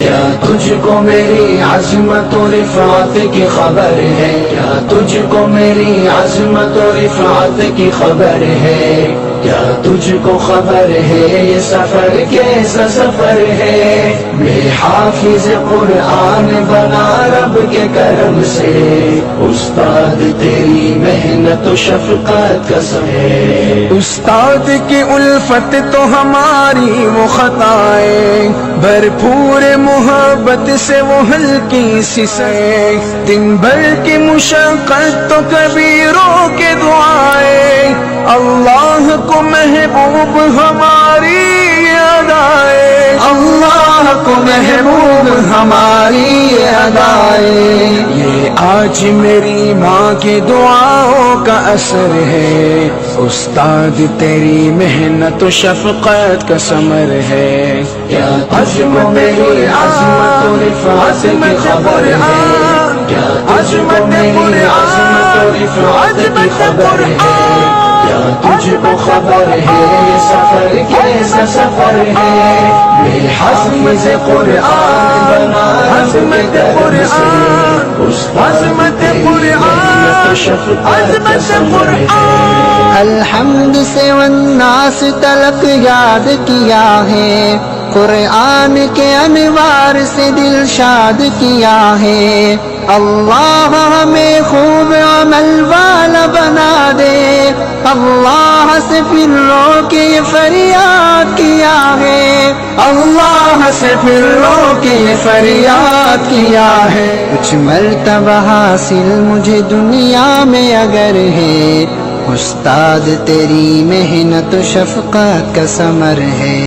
کیا تجھ کو میری عظمت و رفعت کی خبر ہے؟ کیا تجھ کو میری عظمت و رفعت کی خبر ہے؟ کیا تجھ کو خبر ہے یہ سفر کیسا سفر ہے؟ میں حافظ قرآن بنا رب کے کرم سے، استاد تیری محنت و شفقت کا ہے۔ استاد کی الفت تو ہماری وہ خطائیں، بھرپور محبت سے وہ ہلکی سی سیں، دن بھر کی مشقت تو کبھی رو کے دعائیں، اللہ کو محبوب ہماری ادائیں، اللہ کو محبوب ہماری ادائیں۔ یہ آج میری ماں کی دعاؤں کا اثر ہے، استاد تیری محنت و شفقت کا ثمر ہے۔ کیا تجھ کو میری عظمت و رفعت کی خبر ہے؟ کیا تجھ کو میری عظمت و رفعت کی خبر ہے؟ کیا تجھ کو خبر ہے یہ سفر کیسا سفر ہے؟ میں حافظ قرآن بنا رب کے کرم سے، استاد تیری محنت و شفقت کا ثمر ہے۔ الحمد سے والناس تلک یاد کیا ہے، قرآن کے انوار سے دل شاد کیا ہے، اللہ ہمیں خوب عمل والا بنا دے، اللہ سے پھر رو کے یہ فریاد کیا ہے، اللہ سے پھر رو کے یہ فریاد کیا ہے۔ کچھ مرتبہ حاصل مجھے دنیا میں اگر ہے، استاد تیری محنت و شفقت کا ثمر ہے۔